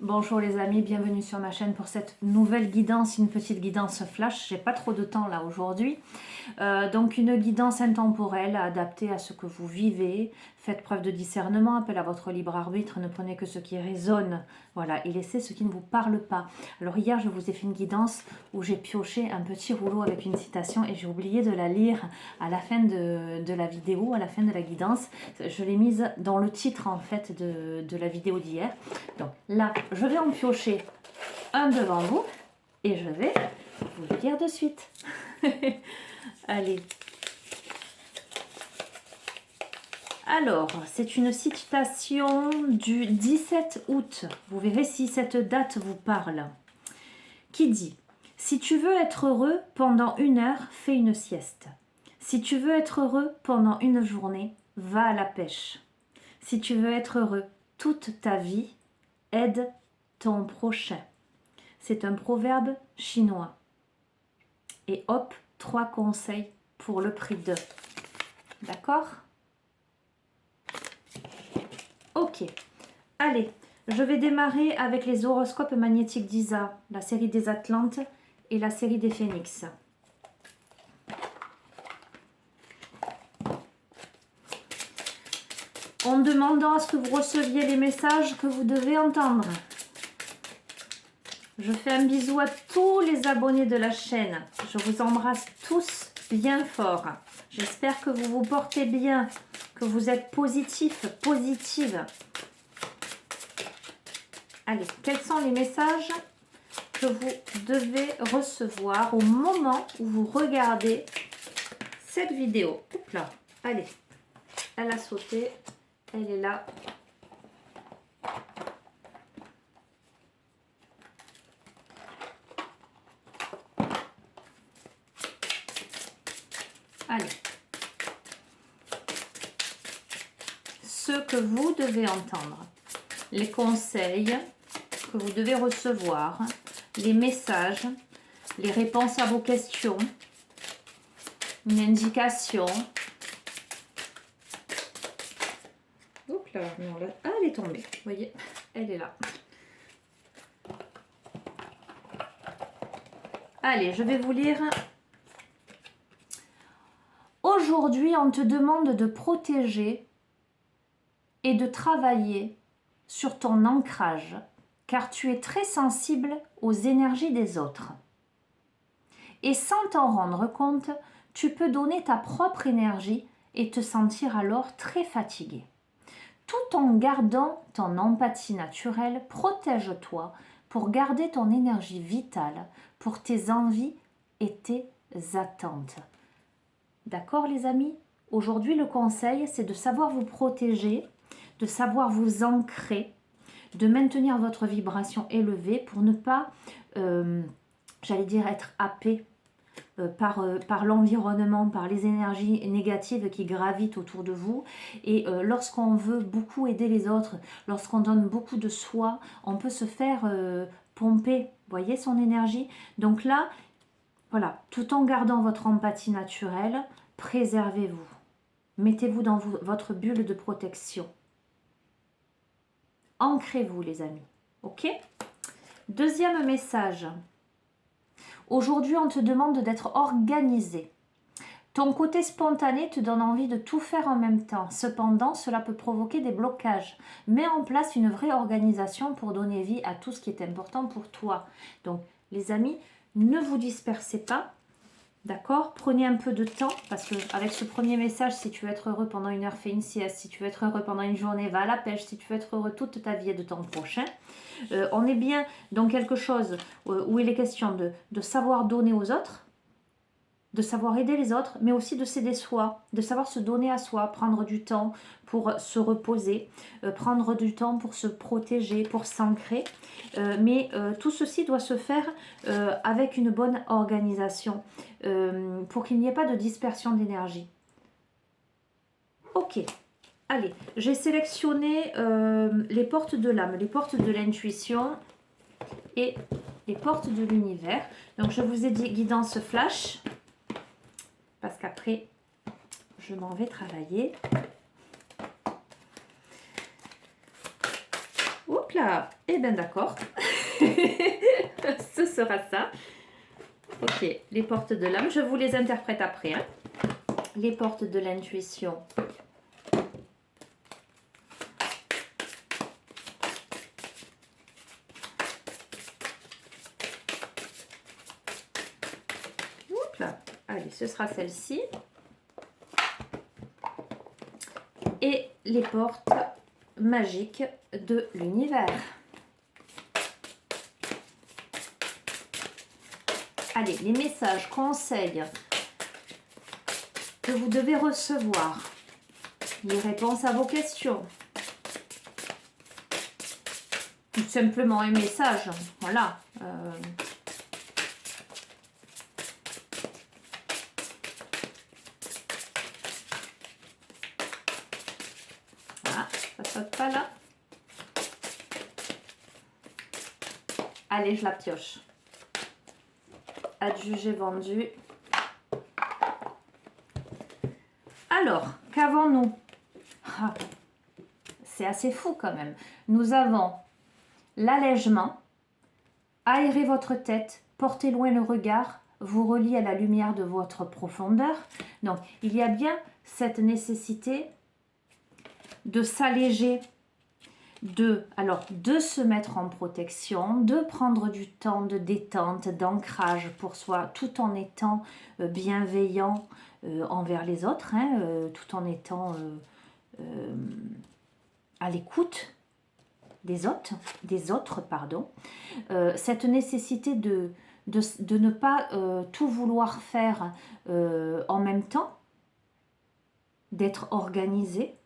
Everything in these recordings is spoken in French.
Bonjour les amis, bienvenue sur ma chaîne pour cette nouvelle guidance, une petite guidance flash. J'ai pas trop de temps là aujourd'hui. Donc une guidance intemporelle adaptée à ce que vous vivez. Faites preuve de discernement, appel à votre libre arbitre, ne prenez que ce qui résonne. Voilà, et laissez ce qui ne vous parle pas. Alors hier, je vous ai fait une guidance où j'ai pioché un petit rouleau avec une citation et j'ai oublié de la lire à la fin de la vidéo, à la fin de la guidance. Je l'ai mise dans le titre en fait de la vidéo d'hier. Donc là, je vais en piocher un devant vous et je vais vous le dire de suite. Allez. Alors, c'est une citation du 17 août. Vous verrez si cette date vous parle. Qui dit « Si tu veux être heureux pendant 1 heure, fais une sieste. Si tu veux être heureux pendant une journée, va à la pêche. Si tu veux être heureux toute ta vie, aide ton prochain. » C'est un proverbe chinois. Et hop, 3 conseils pour le prix de. D'accord? Ok. Allez, je vais démarrer avec les horoscopes magnétiques d'Isa, la série des Atlantes et la série des Phénix. En demandant à ce que vous receviez les messages que vous devez entendre. Je fais un bisou à tous les abonnés de la chaîne. Je vous embrasse tous bien fort. J'espère que vous vous portez bien, que vous êtes positifs, positives. Allez, quels sont les messages que vous devez recevoir au moment où vous regardez cette vidéo? Oups là, allez, elle a sauté, elle est là. Allez. Ce que vous devez entendre, les conseils que vous devez recevoir, les messages, les réponses à vos questions, une indication. Oups là, non, là, ah, elle est tombée, vous voyez, elle est là. Allez, je vais vous lire. Aujourd'hui, on te demande de protéger et de travailler sur ton ancrage, car tu es très sensible aux énergies des autres. Et sans t'en rendre compte, tu peux donner ta propre énergie et te sentir alors très fatigué. Tout en gardant ton empathie naturelle, protège-toi pour garder ton énergie vitale pour tes envies et tes attentes. D'accord les amis? Aujourd'hui le conseil c'est de savoir vous protéger, de savoir vous ancrer, de maintenir votre vibration élevée pour ne pas, j'allais dire, être happé par l'environnement, par les énergies négatives qui gravitent autour de vous. Et lorsqu'on veut beaucoup aider les autres, lorsqu'on donne beaucoup de soi, on peut se faire pomper, voyez, son énergie. Donc là, voilà, tout en gardant votre empathie naturelle, préservez-vous. Mettez-vous dans votre bulle de protection. Ancrez-vous les amis, ok? Deuxième message. Aujourd'hui, on te demande d'être organisé. Ton côté spontané te donne envie de tout faire en même temps. Cependant, cela peut provoquer des blocages. Mets en place une vraie organisation pour donner vie à tout ce qui est important pour toi. Donc, les amis, ne vous dispersez pas. D'accord? Prenez un peu de temps parce qu'avec ce premier message, si tu veux être heureux pendant 1 heure, fais une sieste. Si tu veux être heureux pendant une journée, va à la pêche. Si tu veux être heureux toute ta vie et de ton prochain. On est bien dans quelque chose où il est question de savoir donner aux autres, de savoir aider les autres, mais aussi de s'aider soi, de savoir se donner à soi, prendre du temps pour se reposer, prendre du temps pour se protéger, pour s'ancrer. Mais tout ceci doit se faire avec une bonne organisation pour qu'il n'y ait pas de dispersion d'énergie. Ok, allez, j'ai sélectionné les portes de l'âme, les portes de l'intuition et les portes de l'univers. Donc je vous ai dit guidance flash, parce qu'après, je m'en vais travailler. Oups là, eh bien d'accord. Ce sera ça. Ok, les portes de l'âme, je vous les interprète après. Hein. Les portes de l'intuition. Oups là. Allez, ce sera celle-ci. Et les portes magiques de l'univers. Allez, les messages, conseils que vous devez recevoir. Les réponses à vos questions. Tout simplement un message. Voilà. Voilà, ça saute pas là. Allez, je la pioche. Adjugé, vendu. Alors, qu'avons-nous? Ah, c'est assez fou quand même. Nous avons l'allègement, aérez votre tête, portez loin le regard, vous reliez à la lumière de votre profondeur. Donc, il y a bien cette nécessité de s'alléger, de se mettre en protection, de prendre du temps de détente, d'ancrage pour soi, tout en étant bienveillant envers les autres, hein, tout en étant à l'écoute des autres, pardon. Cette nécessité de ne pas tout vouloir faire en même temps, d'être organisé,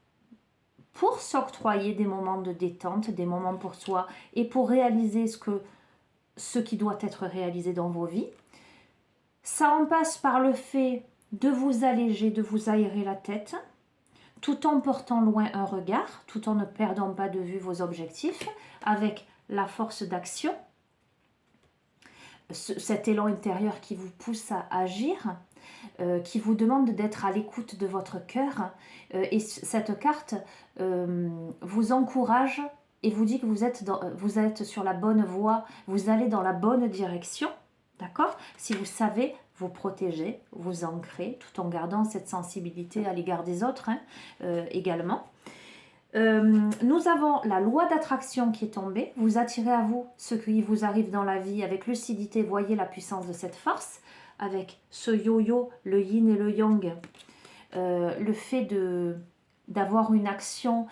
pour s'octroyer des moments de détente, des moments pour soi et pour réaliser ce qui doit être réalisé dans vos vies. Ça en passe par le fait de vous alléger, de vous aérer la tête, tout en portant loin un regard, tout en ne perdant pas de vue vos objectifs, avec la force d'action, cet élan intérieur qui vous pousse à agir, qui vous demande d'être à l'écoute de votre cœur. Et cette carte vous encourage et vous dit que vous êtes sur la bonne voie, vous allez dans la bonne direction, d'accord? Si vous savez vous protéger, vous ancrer, tout en gardant cette sensibilité à l'égard des autres également. Nous avons la loi d'attraction qui est tombée. Vous attirez à vous ce qui vous arrive dans la vie avec lucidité. Voyez la puissance de cette force avec ce yo-yo, le yin et le yang. Le fait d'avoir une action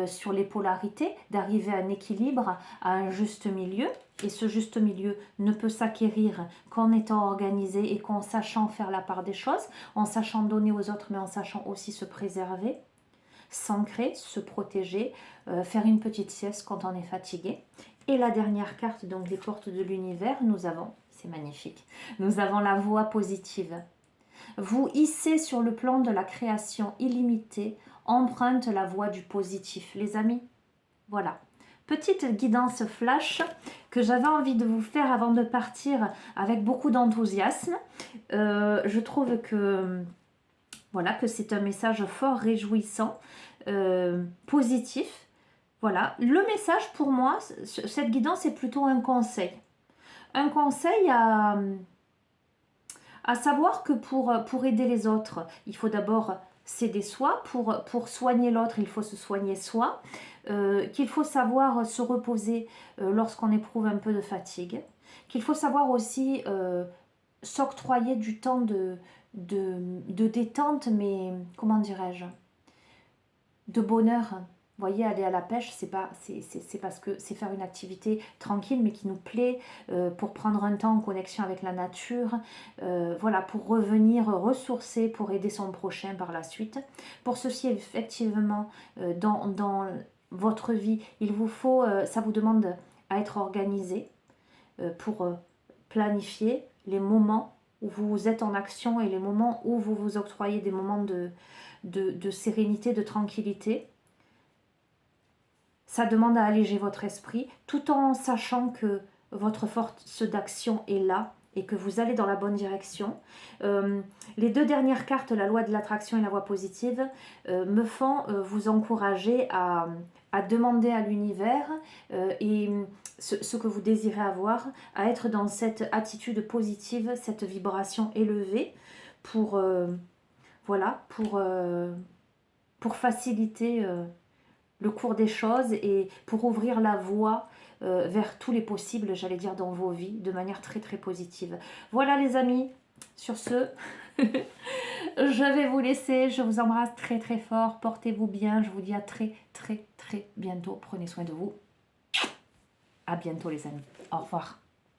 sur les polarités, d'arriver à un équilibre, à un juste milieu. Et ce juste milieu ne peut s'acquérir qu'en étant organisé et qu'en sachant faire la part des choses, en sachant donner aux autres, mais en sachant aussi se préserver, s'ancrer, se protéger, faire une petite sieste quand on est fatigué. Et la dernière carte, donc les portes de l'univers, nous avons, c'est magnifique, nous avons la voie positive. Vous hissez sur le plan de la création illimitée, emprunte la voie du positif, les amis. Voilà. Petite guidance flash que j'avais envie de vous faire avant de partir avec beaucoup d'enthousiasme. Je trouve que voilà, que c'est un message fort réjouissant, positif. Voilà, le message pour moi, cette guidance est plutôt un conseil. Un conseil à savoir que pour aider les autres, il faut d'abord s'aider soi. Pour soigner l'autre, il faut se soigner soi. Qu'il faut savoir se reposer lorsqu'on éprouve un peu de fatigue. Qu'il faut savoir aussi s'octroyer du temps de détente, mais comment dirais-je, de bonheur. Vous voyez, aller à la pêche, c'est parce que c'est faire une activité tranquille, mais qui nous plaît, pour prendre un temps en connexion avec la nature, voilà, pour revenir ressourcer, pour aider son prochain par la suite. Pour ceci, effectivement, dans votre vie, il vous faut, ça vous demande à être organisé pour planifier les moments où vous êtes en action et les moments où vous vous octroyez des moments de sérénité, de tranquillité. Ça demande à alléger votre esprit tout en sachant que votre force d'action est là et que vous allez dans la bonne direction. Les deux dernières cartes, la loi de l'attraction et la voie positive, me font vous encourager à à demander à l'univers et ce que vous désirez avoir, à être dans cette attitude positive, cette vibration élevée pour, voilà, pour faciliter le cours des choses et pour ouvrir la voie vers tous les possibles, j'allais dire, dans vos vies, de manière très très positive. Voilà les amis, sur ce, je vais vous laisser, je vous embrasse très très fort, portez-vous bien, je vous dis à très très très bientôt, prenez soin de vous. À bientôt les amis, au revoir.